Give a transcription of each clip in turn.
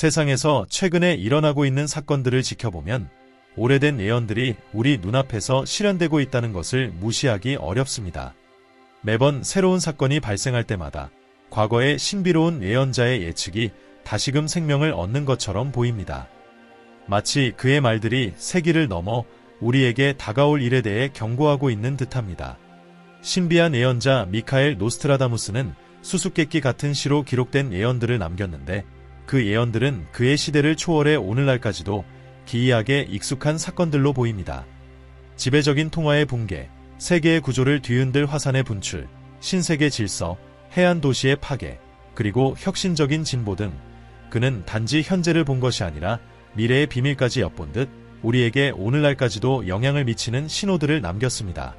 세상에서 최근에 일어나고 있는 사건들을 지켜보면 오래된 예언들이 우리 눈앞에서 실현되고 있다는 것을 무시하기 어렵습니다. 매번 새로운 사건이 발생할 때마다 과거의 신비로운 예언자의 예측이 다시금 생명을 얻는 것처럼 보입니다. 마치 그의 말들이 세기를 넘어 우리에게 다가올 일에 대해 경고하고 있는 듯합니다. 신비한 예언자 미카엘 노스트라다무스는 수수께끼 같은 시로 기록된 예언들을 남겼는데 그 예언들은 그의 시대를 초월해 오늘날까지도 기이하게 익숙한 사건들로 보입니다. 지배적인 통화의 붕괴, 세계의 구조를 뒤흔들 화산의 분출, 신세계 질서, 해안 도시의 파괴, 그리고 혁신적인 진보 등 그는 단지 현재를 본 것이 아니라 미래의 비밀까지 엿본 듯 우리에게 오늘날까지도 영향을 미치는 신호들을 남겼습니다.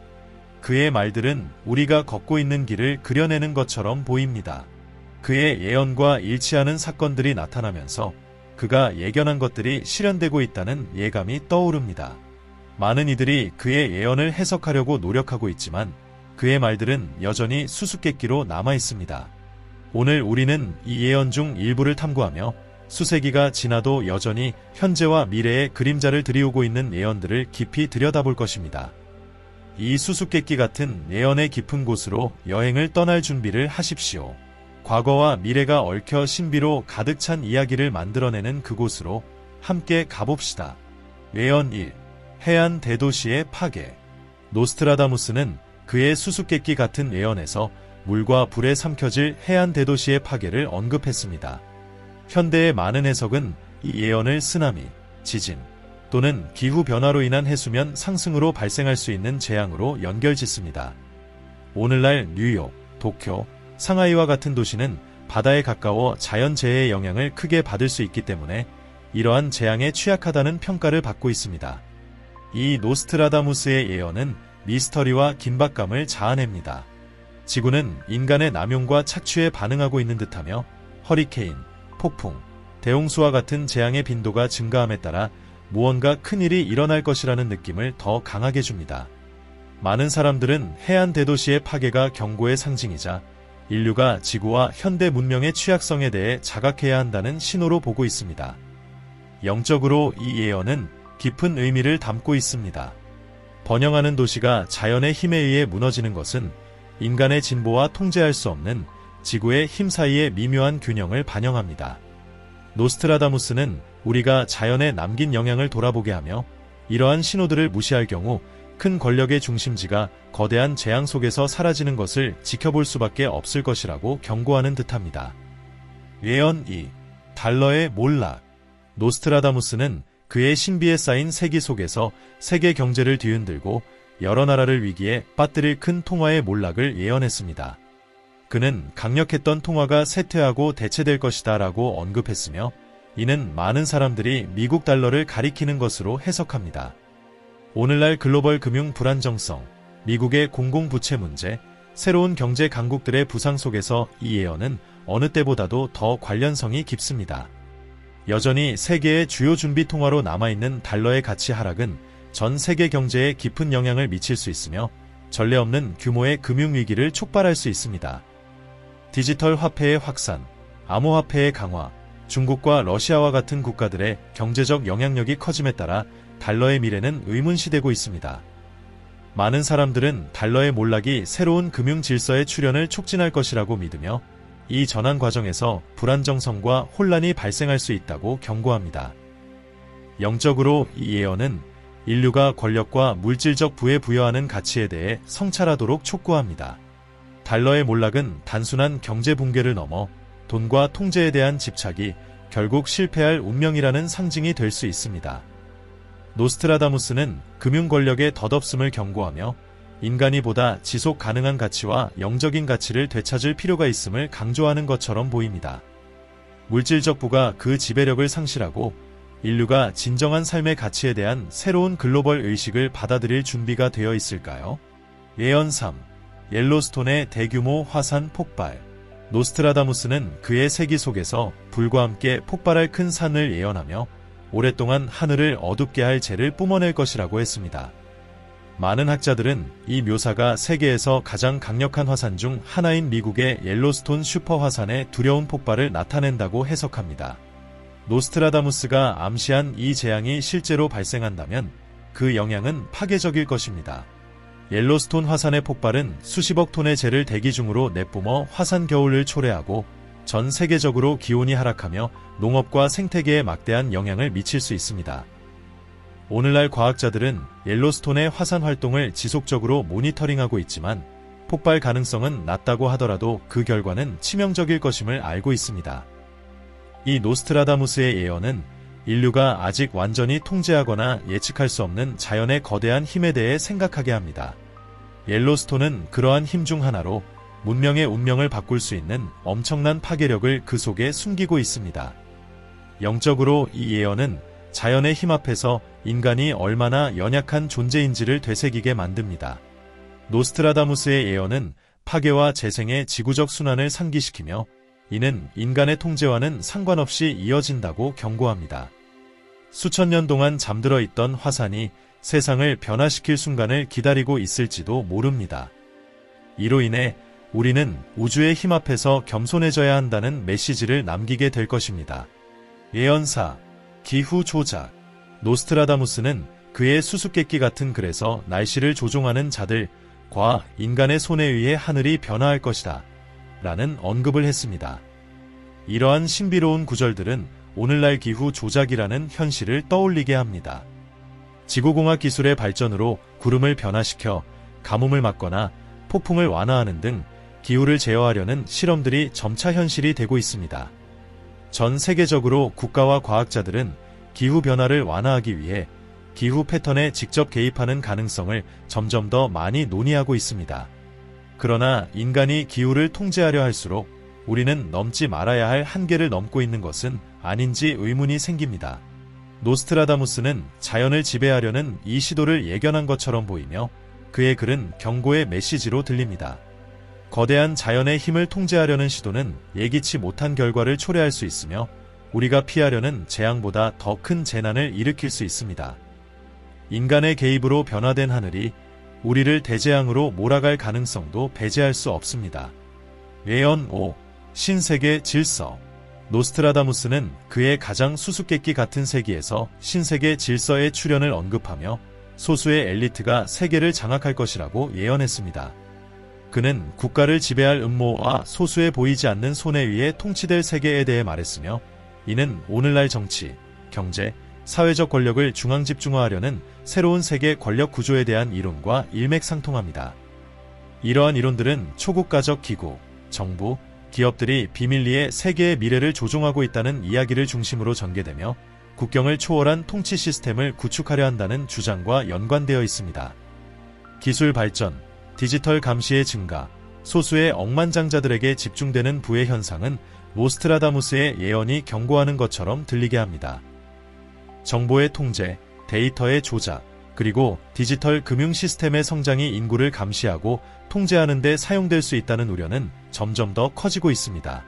그의 말들은 우리가 걷고 있는 길을 그려내는 것처럼 보입니다. 그의 예언과 일치하는 사건들이 나타나면서 그가 예견한 것들이 실현되고 있다는 예감이 떠오릅니다. 많은 이들이 그의 예언을 해석하려고 노력하고 있지만 그의 말들은 여전히 수수께끼로 남아 있습니다. 오늘 우리는 이 예언 중 일부를 탐구하며 수세기가 지나도 여전히 현재와 미래의 그림자를 들이우고 있는 예언들을 깊이 들여다볼 것입니다. 이 수수께끼 같은 예언의 깊은 곳으로 여행을 떠날 준비를 하십시오. 과거와 미래가 얽혀 신비로 가득 찬 이야기를 만들어내는 그곳으로 함께 가봅시다. 예언 1. 해안 대도시의 파괴. 노스트라다무스는 그의 수수께끼 같은 예언에서 물과 불에 삼켜질 해안 대도시의 파괴를 언급했습니다. 현대의 많은 해석은 이 예언을 쓰나미, 지진 또는 기후변화로 인한 해수면 상승으로 발생할 수 있는 재앙으로 연결짓습니다. 오늘날 뉴욕, 도쿄, 상하이와 같은 도시는 바다에 가까워 자연재해의 영향을 크게 받을 수 있기 때문에 이러한 재앙에 취약하다는 평가를 받고 있습니다. 이 노스트라다무스의 예언은 미스터리와 긴박감을 자아냅니다. 지구는 인간의 남용과 착취에 반응하고 있는 듯하며 허리케인, 폭풍, 대홍수와 같은 재앙의 빈도가 증가함에 따라 무언가 큰일이 일어날 것이라는 느낌을 더 강하게 줍니다. 많은 사람들은 해안 대도시의 파괴가 경고의 상징이자 인류가 지구와 현대 문명의 취약성에 대해 자각해야 한다는 신호로 보고 있습니다. 영적으로 이 예언은 깊은 의미를 담고 있습니다. 번영하는 도시가 자연의 힘에 의해 무너지는 것은 인간의 진보와 통제할 수 없는 지구의 힘 사이의 미묘한 균형을 반영합니다. 노스트라다무스는 우리가 자연에 남긴 영향을 돌아보게 하며 이러한 신호들을 무시할 경우 큰 권력의 중심지가 거대한 재앙 속에서 사라지는 것을 지켜볼 수밖에 없을 것이라고 경고하는 듯합니다. 예언 2. 달러의 몰락. 노스트라다무스는 그의 신비에 쌓인 세기 속에서 세계 경제를 뒤흔들고 여러 나라를 위기에 빠뜨릴 큰 통화의 몰락을 예언했습니다. 그는 강력했던 통화가 쇠퇴하고 대체될 것이다 라고 언급했으며 이는 많은 사람들이 미국 달러를 가리키는 것으로 해석합니다. 오늘날 글로벌 금융 불안정성, 미국의 공공부채 문제, 새로운 경제 강국들의 부상 속에서 이 예언은 어느 때보다도 더 관련성이 깊습니다. 여전히 세계의 주요 준비 통화로 남아있는 달러의 가치 하락은 전 세계 경제에 깊은 영향을 미칠 수 있으며 전례 없는 규모의 금융위기를 촉발할 수 있습니다. 디지털 화폐의 확산, 암호화폐의 강화, 중국과 러시아와 같은 국가들의 경제적 영향력이 커짐에 따라 달러의 미래는 의문시되고 있습니다. 많은 사람들은 달러의 몰락이 새로운 금융 질서의 출현을 촉진할 것이라고 믿으며 이 전환 과정에서 불안정성과 혼란이 발생할 수 있다고 경고합니다. 영적으로 이 예언은 인류가 권력과 물질적 부에 부여하는 가치에 대해 성찰하도록 촉구합니다. 달러의 몰락은 단순한 경제 붕괴를 넘어 돈과 통제에 대한 집착이 결국 실패할 운명이라는 상징이 될 수 있습니다. 노스트라다무스는 금융 권력의 덧없음을 경고하며 인간이 보다 지속 가능한 가치와 영적인 가치를 되찾을 필요가 있음을 강조하는 것처럼 보입니다. 물질적 부가 그 지배력을 상실하고 인류가 진정한 삶의 가치에 대한 새로운 글로벌 의식을 받아들일 준비가 되어 있을까요? 예언 3. 옐로스톤의 대규모 화산 폭발. 노스트라다무스는 그의 세기 속에서 불과 함께 폭발할 큰 산을 예언하며 오랫동안 하늘을 어둡게 할 재를 뿜어낼 것이라고 했습니다. 많은 학자들은 이 묘사가 세계에서 가장 강력한 화산 중 하나인 미국의 옐로스톤 슈퍼 화산의 두려운 폭발을 나타낸다고 해석합니다. 노스트라다무스가 암시한 이 재앙이 실제로 발생한다면 그 영향은 파괴적일 것입니다. 옐로스톤 화산의 폭발은 수십억 톤의 재를 대기 중으로 내뿜어 화산 겨울을 초래하고 전 세계적으로 기온이 하락하며 농업과 생태계에 막대한 영향을 미칠 수 있습니다. 오늘날 과학자들은 옐로스톤의 화산 활동을 지속적으로 모니터링하고 있지만 폭발 가능성은 낮다고 하더라도 그 결과는 치명적일 것임을 알고 있습니다. 이 노스트라다무스의 예언은 인류가 아직 완전히 통제하거나 예측할 수 없는 자연의 거대한 힘에 대해 생각하게 합니다. 옐로스톤은 그러한 힘 중 하나로 문명의 운명을 바꿀 수 있는 엄청난 파괴력을 그 속에 숨기고 있습니다. 영적으로 이 예언은 자연의 힘 앞에서 인간이 얼마나 연약한 존재인지를 되새기게 만듭니다. 노스트라다무스의 예언은 파괴와 재생의 지구적 순환을 상기시키며 이는 인간의 통제와는 상관없이 이어진다고 경고합니다. 수천 년 동안 잠들어 있던 화산이 세상을 변화시킬 순간을 기다리고 있을지도 모릅니다. 이로 인해 우리는 우주의 힘 앞에서 겸손해져야 한다는 메시지를 남기게 될 것입니다. 예언사, 기후 조작. 노스트라다무스는 그의 수수께끼 같은 글에서 날씨를 조종하는 자들과 인간의 손에 의해 하늘이 변화할 것이다 라는 언급을 했습니다. 이러한 신비로운 구절들은 오늘날 기후 조작이라는 현실을 떠올리게 합니다. 지구공학 기술의 발전으로 구름을 변화시켜 가뭄을 막거나 폭풍을 완화하는 등 기후를 제어하려는 실험들이 점차 현실이 되고 있습니다. 전 세계적으로 국가와 과학자들은 기후 변화를 완화하기 위해 기후 패턴에 직접 개입하는 가능성을 점점 더 많이 논의하고 있습니다. 그러나 인간이 기후를 통제하려 할수록 우리는 넘지 말아야 할 한계를 넘고 있는 것은 아닌지 의문이 생깁니다. 노스트라다무스는 자연을 지배하려는 이 시도를 예견한 것처럼 보이며 그의 글은 경고의 메시지로 들립니다. 거대한 자연의 힘을 통제하려는 시도는 예기치 못한 결과를 초래할 수 있으며 우리가 피하려는 재앙보다 더 큰 재난을 일으킬 수 있습니다. 인간의 개입으로 변화된 하늘이 우리를 대재앙으로 몰아갈 가능성도 배제할 수 없습니다. 예언 5. 신세계 질서. 노스트라다무스는 그의 가장 수수께끼 같은 세기에서 신세계 질서의 출현을 언급하며 소수의 엘리트가 세계를 장악할 것이라고 예언했습니다. 그는 국가를 지배할 음모와 소수의 보이지 않는 손에 의해 통치될 세계에 대해 말했으며 이는 오늘날 정치, 경제, 사회적 권력을 중앙 집중화하려는 새로운 세계 권력 구조에 대한 이론과 일맥상통합니다. 이러한 이론들은 초국가적 기구, 정부, 기업들이 비밀리에 세계의 미래를 조종하고 있다는 이야기를 중심으로 전개되며 국경을 초월한 통치 시스템을 구축하려 한다는 주장과 연관되어 있습니다. 기술 발전, 디지털 감시의 증가, 소수의 억만장자들에게 집중되는 부의 현상은 노스트라다무스의 예언이 경고하는 것처럼 들리게 합니다. 정보의 통제, 데이터의 조작, 그리고 디지털 금융 시스템의 성장이 인구를 감시하고 통제하는 데 사용될 수 있다는 우려는 점점 더 커지고 있습니다.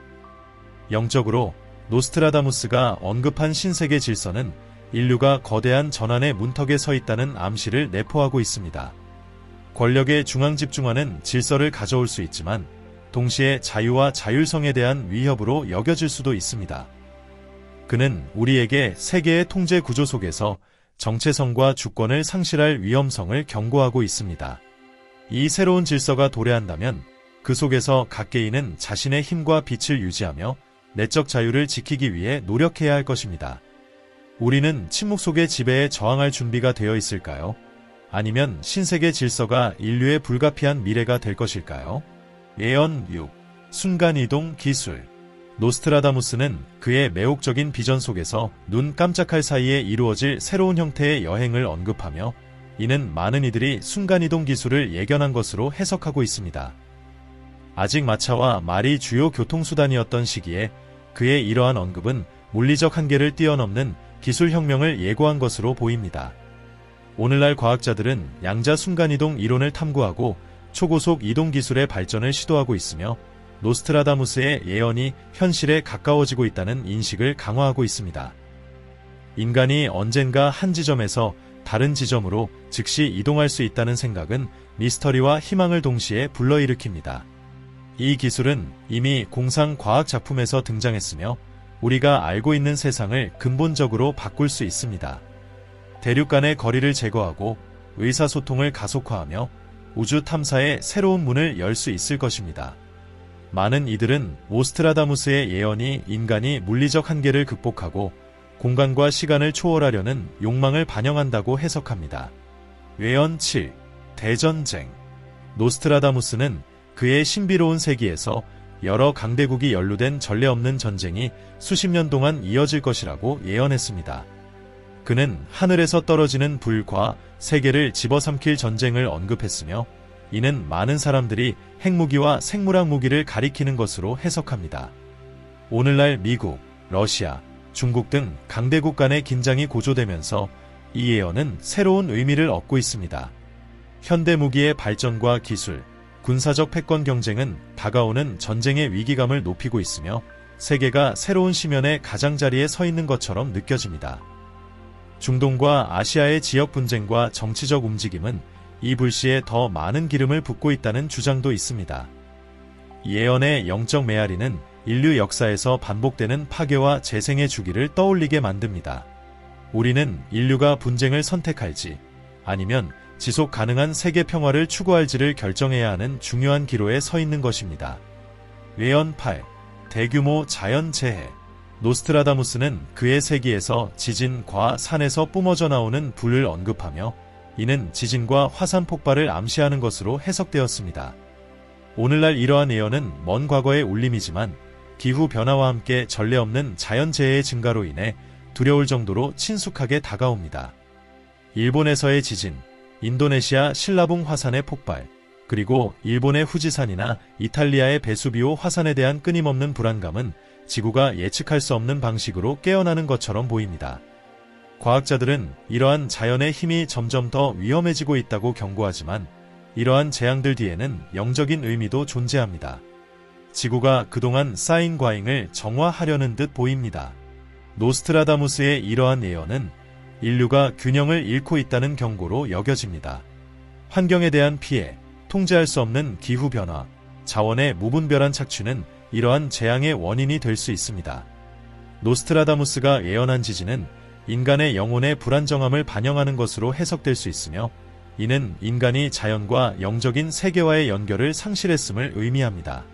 영적으로 노스트라다무스가 언급한 신세계 질서는 인류가 거대한 전환의 문턱에 서 있다는 암시를 내포하고 있습니다. 권력의 중앙 집중화는 질서를 가져올 수 있지만 동시에 자유와 자율성에 대한 위협으로 여겨질 수도 있습니다. 그는 우리에게 세계의 통제 구조 속에서 정체성과 주권을 상실할 위험성을 경고하고 있습니다. 이 새로운 질서가 도래한다면 그 속에서 각 개인은 자신의 힘과 빛을 유지하며 내적 자유를 지키기 위해 노력해야 할 것입니다. 우리는 침묵 속의 지배에 저항할 준비가 되어 있을까요? 아니면 신세계 질서가 인류의 불가피한 미래가 될 것일까요? 예언 6. 순간이동 기술. 노스트라다무스는 그의 매혹적인 비전 속에서 눈 깜짝할 사이에 이루어질 새로운 형태의 여행을 언급하며 이는 많은 이들이 순간이동 기술을 예견한 것으로 해석하고 있습니다. 아직 마차와 말이 주요 교통수단이었던 시기에 그의 이러한 언급은 물리적 한계를 뛰어넘는 기술혁명을 예고한 것으로 보입니다. 오늘날 과학자들은 양자 순간이동 이론을 탐구하고 초고속 이동 기술의 발전을 시도하고 있으며 노스트라다무스의 예언이 현실에 가까워지고 있다는 인식을 강화하고 있습니다. 인간이 언젠가 한 지점에서 다른 지점으로 즉시 이동할 수 있다는 생각은 미스터리와 희망을 동시에 불러일으킵니다. 이 기술은 이미 공상 과학 작품에서 등장했으며 우리가 알고 있는 세상을 근본적으로 바꿀 수 있습니다. 대륙 간의 거리를 제거하고 의사소통을 가속화하며 우주 탐사의 새로운 문을 열 수 있을 것입니다. 많은 이들은 노스트라다무스의 예언이 인간이 물리적 한계를 극복하고 공간과 시간을 초월하려는 욕망을 반영한다고 해석합니다. 외연 7. 대전쟁. 노스트라다무스는 그의 신비로운 세계에서 여러 강대국이 연루된 전례 없는 전쟁이 수십 년 동안 이어질 것이라고 예언했습니다. 그는 하늘에서 떨어지는 불과 세계를 집어삼킬 전쟁을 언급했으며 이는 많은 사람들이 핵무기와 생물학 무기를 가리키는 것으로 해석합니다. 오늘날 미국, 러시아, 중국 등 강대국 간의 긴장이 고조되면서 이 예언은 새로운 의미를 얻고 있습니다. 현대 무기의 발전과 기술, 군사적 패권 경쟁은 다가오는 전쟁의 위기감을 높이고 있으며 세계가 새로운 시면의 가장자리에 서 있는 것처럼 느껴집니다. 중동과 아시아의 지역 분쟁과 정치적 움직임은 이 불씨에 더 많은 기름을 붓고 있다는 주장도 있습니다. 예언의 영적 메아리는 인류 역사에서 반복되는 파괴와 재생의 주기를 떠올리게 만듭니다. 우리는 인류가 분쟁을 선택할지 아니면 지속 가능한 세계 평화를 추구할지를 결정해야 하는 중요한 기로에 서 있는 것입니다. 외연 8. 대규모 자연재해. 노스트라다무스는 그의 세기에서 지진과 산에서 뿜어져 나오는 불을 언급하며 이는 지진과 화산 폭발을 암시하는 것으로 해석되었습니다. 오늘날 이러한 예언은 먼 과거의 울림이지만 기후변화와 함께 전례 없는 자연재해의 증가로 인해 두려울 정도로 친숙하게 다가옵니다. 일본에서의 지진, 인도네시아 신라붕 화산의 폭발, 그리고 일본의 후지산이나 이탈리아의 베수비오 화산에 대한 끊임없는 불안감은 지구가 예측할 수 없는 방식으로 깨어나는 것처럼 보입니다. 과학자들은 이러한 자연의 힘이 점점 더 위험해지고 있다고 경고하지만 이러한 재앙들 뒤에는 영적인 의미도 존재합니다. 지구가 그동안 쌓인 과잉을 정화하려는 듯 보입니다. 노스트라다무스의 이러한 예언은 인류가 균형을 잃고 있다는 경고로 여겨집니다. 환경에 대한 피해, 통제할 수 없는 기후변화, 자원의 무분별한 착취는 이러한 재앙의 원인이 될 수 있습니다. 노스트라다무스가 예언한 지진은 인간의 영혼의 불안정함을 반영하는 것으로 해석될 수 있으며 이는 인간이 자연과 영적인 세계와의 연결을 상실했음을 의미합니다.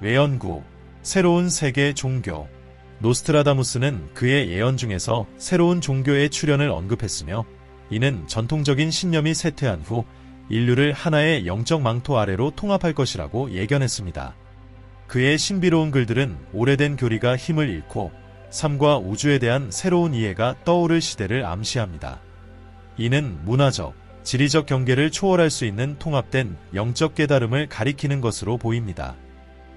외연 9. 새로운 세계 종교. 노스트라다무스는 그의 예언 중에서 새로운 종교의 출현을 언급했으며 이는 전통적인 신념이 쇠퇴한 후 인류를 하나의 영적 망토 아래로 통합할 것이라고 예견했습니다. 그의 신비로운 글들은 오래된 교리가 힘을 잃고 삶과 우주에 대한 새로운 이해가 떠오를 시대를 암시합니다. 이는 문화적, 지리적 경계를 초월할 수 있는 통합된 영적 깨달음을 가리키는 것으로 보입니다.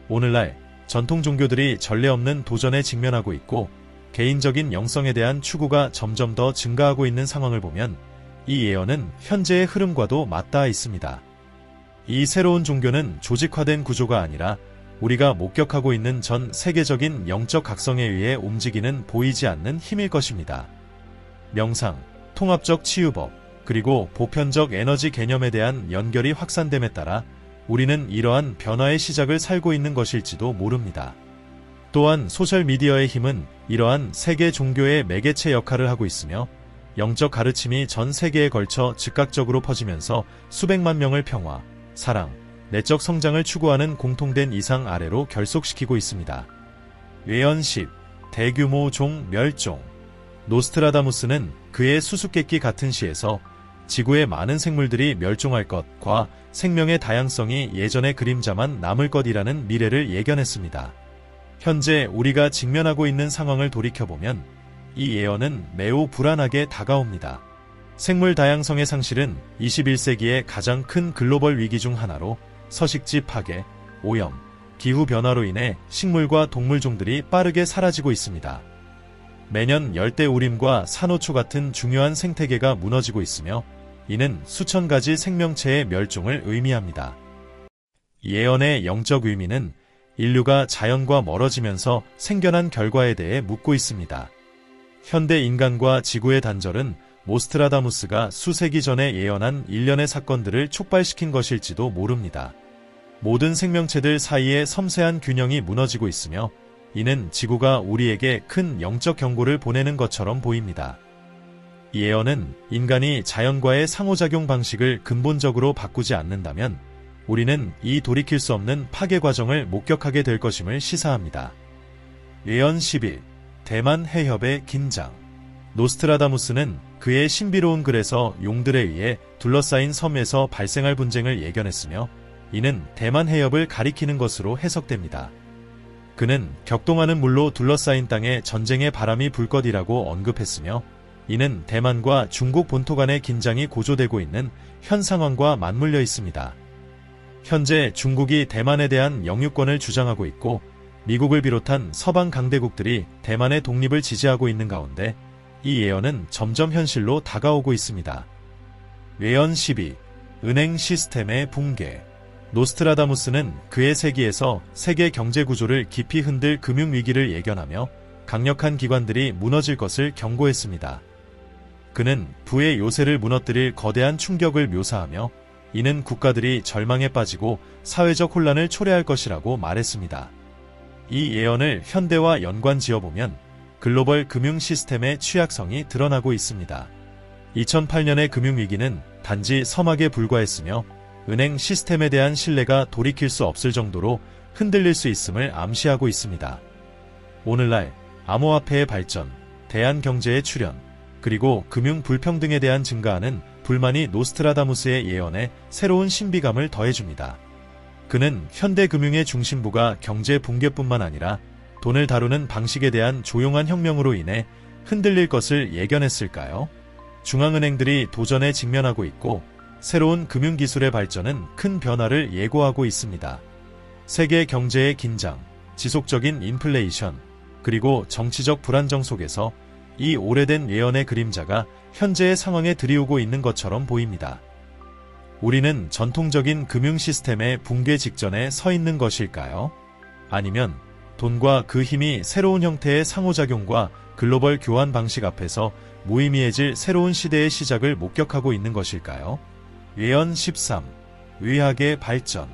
오늘날 전통 종교들이 전례 없는 도전에 직면하고 있고 개인적인 영성에 대한 추구가 점점 더 증가하고 있는 상황을 보면 이 예언은 현재의 흐름과도 맞닿아 있습니다. 이 새로운 종교는 조직화된 구조가 아니라 우리가 목격하고 있는 전 세계적인 영적 각성에 의해 움직이는 보이지 않는 힘일 것입니다. 명상, 통합적 치유법, 그리고 보편적 에너지 개념에 대한 연결이 확산됨에 따라 우리는 이러한 변화의 시작을 살고 있는 것일지도 모릅니다. 또한 소셜미디어의 힘은 이러한 세계 종교의 매개체 역할을 하고 있으며 영적 가르침이 전 세계에 걸쳐 즉각적으로 퍼지면서 수백만 명을 평화, 사랑, 내적 성장을 추구하는 공통된 이상 아래로 결속시키고 있습니다. 외연 10. 대규모 종 멸종. 노스트라다무스는 그의 수수께끼 같은 시에서 지구의 많은 생물들이 멸종할 것과 생명의 다양성이 예전의 그림자만 남을 것이라는 미래를 예견했습니다. 현재 우리가 직면하고 있는 상황을 돌이켜보면 이 예언은 매우 불안하게 다가옵니다. 생물 다양성의 상실은 21세기의 가장 큰 글로벌 위기 중 하나로 서식지 파괴, 오염, 기후변화로 인해 식물과 동물종들이 빠르게 사라지고 있습니다. 매년 열대우림과 산호초 같은 중요한 생태계가 무너지고 있으며 이는 수천 가지 생명체의 멸종을 의미합니다. 예언의 영적 의미는 인류가 자연과 멀어지면서 생겨난 결과에 대해 묻고 있습니다. 현대 인간과 지구의 단절은 노스트라다무스가 수세기 전에 예언한 일련의 사건들을 촉발시킨 것일지도 모릅니다. 모든 생명체들 사이의 섬세한 균형이 무너지고 있으며 이는 지구가 우리에게 큰 영적 경고를 보내는 것처럼 보입니다. 이 예언은 인간이 자연과의 상호작용 방식을 근본적으로 바꾸지 않는다면 우리는 이 돌이킬 수 없는 파괴 과정을 목격하게 될 것임을 시사합니다. 예언 11. 대만 해협의 긴장. 노스트라다무스는 그의 신비로운 글에서 용들에 의해 둘러싸인 섬에서 발생할 분쟁을 예견했으며 이는 대만 해협을 가리키는 것으로 해석됩니다. 그는 격동하는 물로 둘러싸인 땅에 전쟁의 바람이 불 것이라고 언급했으며 이는 대만과 중국 본토 간의 긴장이 고조되고 있는 현 상황과 맞물려 있습니다. 현재 중국이 대만에 대한 영유권을 주장하고 있고 미국을 비롯한 서방 강대국들이 대만의 독립을 지지하고 있는 가운데 이 예언은 점점 현실로 다가오고 있습니다. 예언 12. 은행 시스템의 붕괴. 노스트라다무스는 그의 세기에서 세계 경제 구조를 깊이 흔들 금융위기를 예견하며 강력한 기관들이 무너질 것을 경고했습니다. 그는 부의 요새를 무너뜨릴 거대한 충격을 묘사하며 이는 국가들이 절망에 빠지고 사회적 혼란을 초래할 것이라고 말했습니다. 이 예언을 현대와 연관 지어보면 글로벌 금융 시스템의 취약성이 드러나고 있습니다. 2008년의 금융위기는 단지 서막에 불과했으며 은행 시스템에 대한 신뢰가 돌이킬 수 없을 정도로 흔들릴 수 있음을 암시하고 있습니다. 오늘날 암호화폐의 발전, 대한경제의 출현, 그리고 금융 불평등에 대한 증가하는 불만이 노스트라다무스의 예언에 새로운 신비감을 더해줍니다. 그는 현대 금융의 중심부가 경제 붕괴뿐만 아니라 돈을 다루는 방식에 대한 조용한 혁명으로 인해 흔들릴 것을 예견했을까요? 중앙은행들이 도전에 직면하고 있고 새로운 금융기술의 발전은 큰 변화를 예고하고 있습니다. 세계 경제의 긴장, 지속적인 인플레이션, 그리고 정치적 불안정 속에서 이 오래된 예언의 그림자가 현재의 상황에 들이오고 있는 것처럼 보입니다. 우리는 전통적인 금융 시스템의 붕괴 직전에 서 있는 것일까요? 아니면 돈과 그 힘이 새로운 형태의 상호작용과 글로벌 교환 방식 앞에서 무의미해질 새로운 시대의 시작을 목격하고 있는 것일까요? 예언 13. 의학의 발전.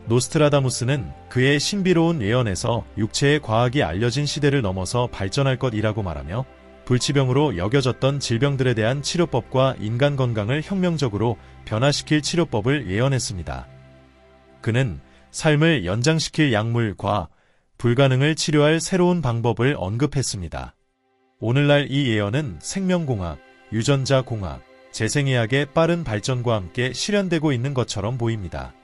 노스트라다무스는 그의 신비로운 예언에서 육체의 과학이 알려진 시대를 넘어서 발전할 것이라고 말하며 불치병으로 여겨졌던 질병들에 대한 치료법과 인간 건강을 혁명적으로 변화시킬 치료법을 예언했습니다. 그는 삶을 연장시킬 약물과 불가능을 치료할 새로운 방법을 언급했습니다. 오늘날 이 예언은 생명공학, 유전자공학, 재생의학의 빠른 발전과 함께 실현되고 있는 것처럼 보입니다.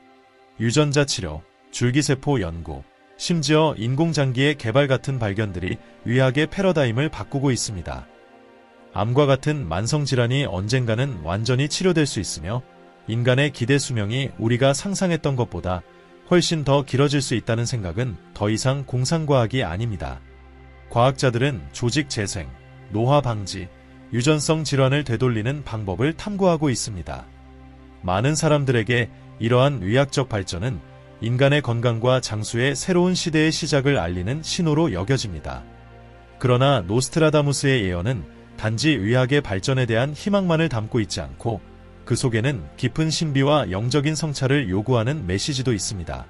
유전자 치료, 줄기세포 연구, 심지어 인공장기의 개발 같은 발견들이 의학의 패러다임을 바꾸고 있습니다. 암과 같은 만성질환이 언젠가는 완전히 치료될 수 있으며 인간의 기대 수명이 우리가 상상했던 것보다 훨씬 더 길어질 수 있다는 생각은 더 이상 공상과학이 아닙니다. 과학자들은 조직 재생, 노화 방지, 유전성 질환을 되돌리는 방법을 탐구하고 있습니다. 많은 사람들에게 이러한 의학적 발전은 인간의 건강과 장수의 새로운 시대의 시작을 알리는 신호로 여겨집니다. 그러나 노스트라다무스의 예언은 단지 의학의 발전에 대한 희망만을 담고 있지 않고 그 속에는 깊은 신비와 영적인 성찰을 요구하는 메시지도 있습니다.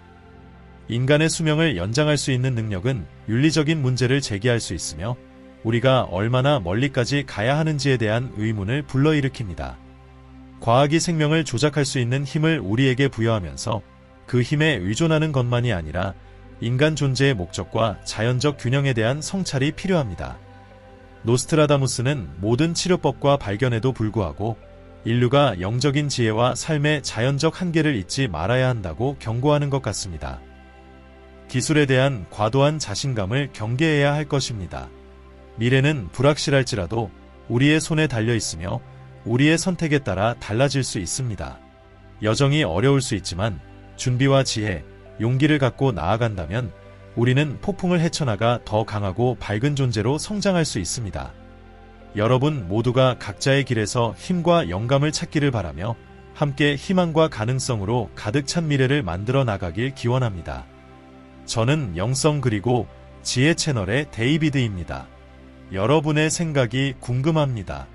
인간의 수명을 연장할 수 있는 능력은 윤리적인 문제를 제기할 수 있으며 우리가 얼마나 멀리까지 가야 하는지에 대한 의문을 불러일으킵니다. 과학이 생명을 조작할 수 있는 힘을 우리에게 부여하면서 그 힘에 의존하는 것만이 아니라 인간 존재의 목적과 자연적 균형에 대한 성찰이 필요합니다. 노스트라다무스는 모든 치료법과 발견에도 불구하고 인류가 영적인 지혜와 삶의 자연적 한계를 잊지 말아야 한다고 경고하는 것 같습니다. 기술에 대한 과도한 자신감을 경계해야 할 것입니다. 미래는 불확실할지라도 우리의 손에 달려 있으며 우리의 선택에 따라 달라질 수 있습니다. 여정이 어려울 수 있지만 준비와 지혜, 용기를 갖고 나아간다면 우리는 폭풍을 헤쳐나가 더 강하고 밝은 존재로 성장할 수 있습니다. 여러분 모두가 각자의 길에서 힘과 영감을 찾기를 바라며 함께 희망과 가능성으로 가득 찬 미래를 만들어 나가길 기원합니다. 저는 영성 그리고 지혜 채널의 데이비드입니다. 여러분의 생각이 궁금합니다.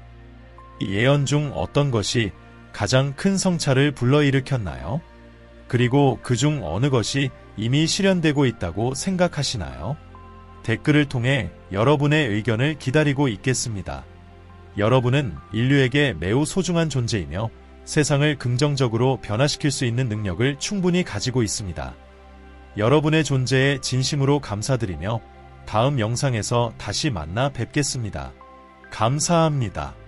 이 예언 중 어떤 것이 가장 큰 성찰을 불러일으켰나요? 그리고 그중 어느 것이 이미 실현되고 있다고 생각하시나요? 댓글을 통해 여러분의 의견을 기다리고 있겠습니다. 여러분은 인류에게 매우 소중한 존재이며 세상을 긍정적으로 변화시킬 수 있는 능력을 충분히 가지고 있습니다. 여러분의 존재에 진심으로 감사드리며 다음 영상에서 다시 만나 뵙겠습니다. 감사합니다.